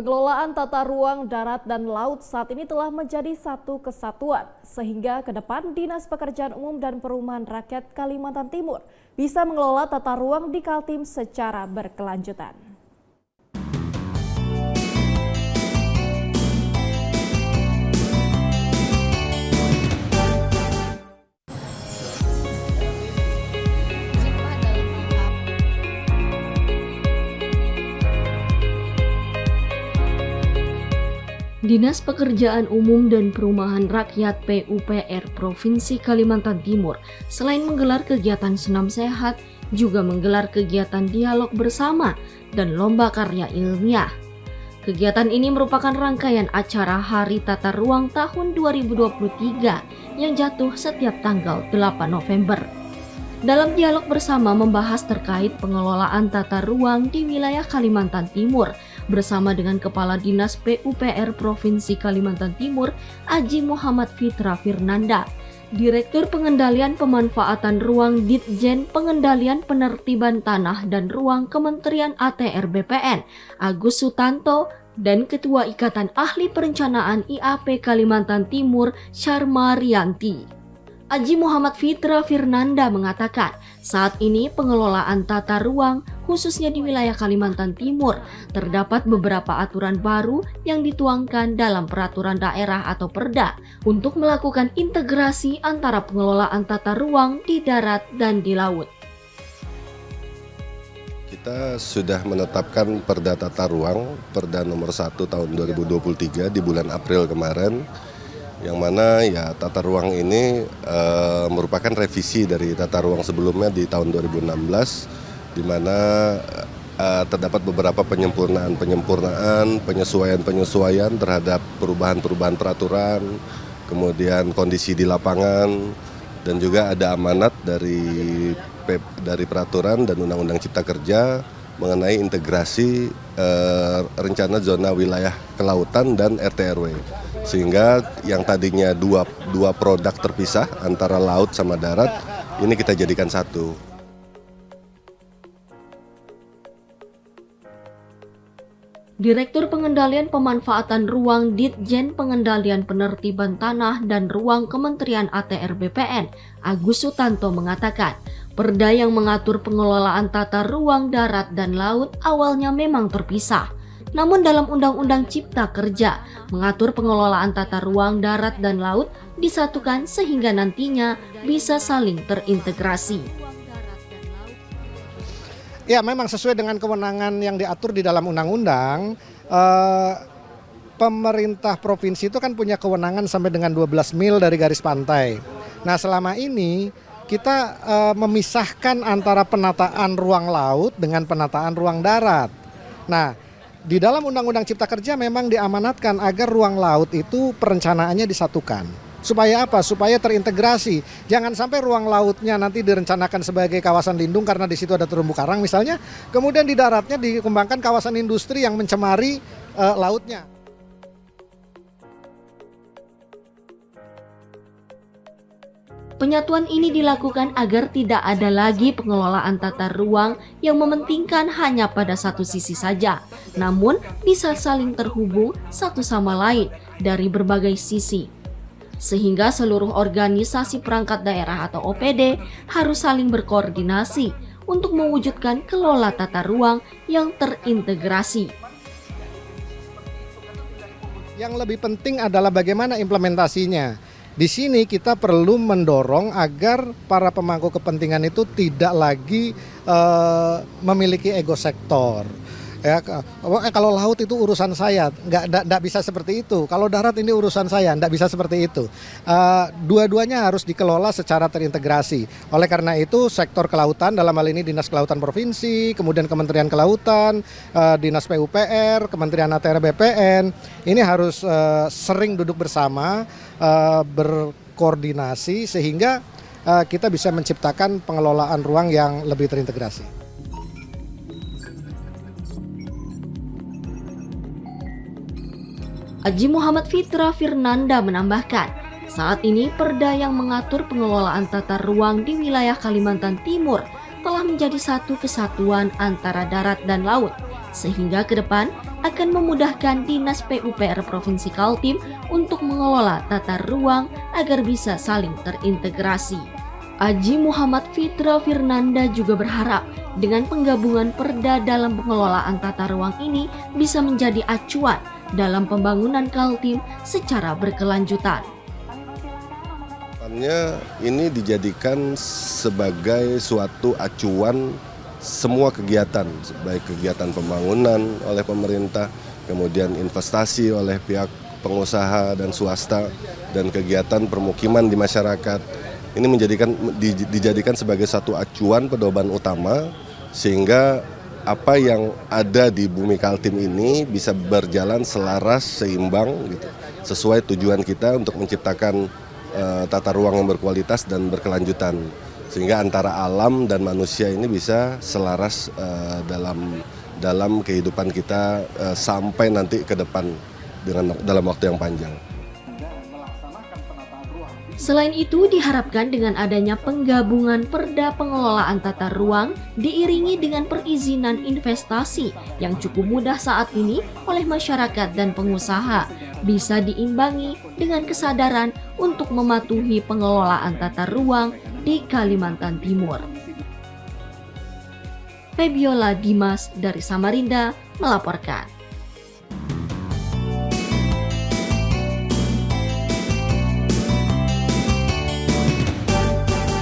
Pengelolaan tata ruang darat dan laut saat ini telah menjadi satu kesatuan, sehingga ke depan Dinas Pekerjaan Umum dan Perumahan Rakyat Kalimantan Timur bisa mengelola tata ruang di Kaltim secara berkelanjutan. Dinas Pekerjaan Umum dan Perumahan Rakyat PUPR Provinsi Kalimantan Timur selain menggelar kegiatan senam sehat, juga menggelar kegiatan dialog bersama dan lomba karya ilmiah. Kegiatan ini merupakan rangkaian acara Hari Tata Ruang tahun 2023 yang jatuh setiap tanggal 8 November. Dalam dialog bersama membahas terkait pengelolaan tata ruang di wilayah Kalimantan Timur bersama dengan Kepala Dinas PUPR Provinsi Kalimantan Timur, Aji Muhammad Fitra Firnanda, Direktur Pengendalian Pemanfaatan Ruang Ditjen Pengendalian Penertiban Tanah dan Ruang Kementerian ATR BPN, Agus Sutanto, dan Ketua Ikatan Ahli Perencanaan IAP Kalimantan Timur, Sharma Rianti. Aji Muhammad Fitra Firnanda mengatakan, saat ini pengelolaan tata ruang khususnya di wilayah Kalimantan Timur terdapat beberapa aturan baru yang dituangkan dalam peraturan daerah atau Perda untuk melakukan integrasi antara pengelolaan tata ruang di darat dan di laut. Kita sudah menetapkan Perda Tata Ruang, Perda nomor 1 tahun 2023 di bulan April kemarin, yang mana ya tata ruang ini merupakan revisi dari tata ruang sebelumnya di tahun 2016, di mana terdapat beberapa penyempurnaan, penyesuaian terhadap perubahan peraturan, kemudian kondisi di lapangan, dan juga ada amanat dari peraturan dan Undang-Undang Cipta Kerja mengenai integrasi rencana zona wilayah kelautan dan RT/RW. Sehingga yang tadinya dua produk terpisah antara laut sama darat, ini kita jadikan satu. Direktur Pengendalian Pemanfaatan Ruang Ditjen Pengendalian Penertiban Tanah dan Ruang Kementerian ATR BPN, Agus Sutanto mengatakan, Perda yang mengatur pengelolaan tata ruang darat dan laut awalnya memang terpisah. Namun dalam Undang-Undang Cipta Kerja mengatur pengelolaan tata ruang darat dan laut disatukan sehingga nantinya bisa saling terintegrasi. Ya, memang sesuai dengan kewenangan yang diatur di dalam undang-undang, pemerintah provinsi itu kan punya kewenangan sampai dengan 12 mil dari garis pantai. Nah, selama ini kita memisahkan antara penataan ruang laut dengan penataan ruang darat. Nah, di dalam Undang-Undang Cipta Kerja memang diamanatkan agar ruang laut itu perencanaannya disatukan. Supaya apa? Supaya terintegrasi. Jangan sampai ruang lautnya nanti direncanakan sebagai kawasan lindung karena di situ ada terumbu karang misalnya. Kemudian di daratnya dikembangkan kawasan industri yang mencemari lautnya. Penyatuan ini dilakukan agar tidak ada lagi pengelolaan tata ruang yang mementingkan hanya pada satu sisi saja, namun bisa saling terhubung satu sama lain dari berbagai sisi. Sehingga seluruh organisasi perangkat daerah atau OPD harus saling berkoordinasi untuk mewujudkan kelola tata ruang yang terintegrasi. Yang lebih penting adalah bagaimana implementasinya. Di sini kita perlu mendorong agar para pemangku kepentingan itu tidak lagi memiliki ego sektor. Ya, kalau laut itu urusan saya, nggak bisa seperti itu. Kalau darat ini urusan saya, nggak bisa seperti itu. Dua-duanya harus dikelola secara terintegrasi. Oleh karena itu, sektor kelautan dalam hal ini Dinas Kelautan Provinsi, kemudian Kementerian Kelautan, Dinas PUPR, Kementerian ATR BPN, ini harus sering duduk bersama, berkoordinasi sehingga kita bisa menciptakan pengelolaan ruang yang lebih terintegrasi. Aji Muhammad Fitra Firnanda menambahkan, saat ini Perda yang mengatur pengelolaan tata ruang di wilayah Kalimantan Timur telah menjadi satu kesatuan antara darat dan laut, sehingga ke depan akan memudahkan Dinas PUPR Provinsi Kaltim untuk mengelola tata ruang agar bisa saling terintegrasi. Aji Muhammad Fitra Firnanda juga berharap dengan penggabungan Perda dalam pengelolaan tata ruang ini bisa menjadi acuan dalam pembangunan Kaltim secara berkelanjutan. Ini dijadikan sebagai suatu acuan semua kegiatan, baik kegiatan pembangunan oleh pemerintah, kemudian investasi oleh pihak pengusaha dan swasta, dan kegiatan permukiman di masyarakat. Ini dijadikan sebagai satu acuan pedoman utama sehingga apa yang ada di bumi Kaltim ini bisa berjalan selaras, seimbang gitu, sesuai tujuan kita untuk menciptakan tata ruang yang berkualitas dan berkelanjutan, sehingga antara alam dan manusia ini bisa selaras dalam kehidupan kita sampai nanti ke depan dalam waktu yang panjang. Selain itu, diharapkan dengan adanya penggabungan Perda pengelolaan tata ruang diiringi dengan perizinan investasi yang cukup mudah saat ini oleh masyarakat dan pengusaha, bisa diimbangi dengan kesadaran untuk mematuhi pengelolaan tata ruang di Kalimantan Timur. Febiola Dimas dari Samarinda melaporkan.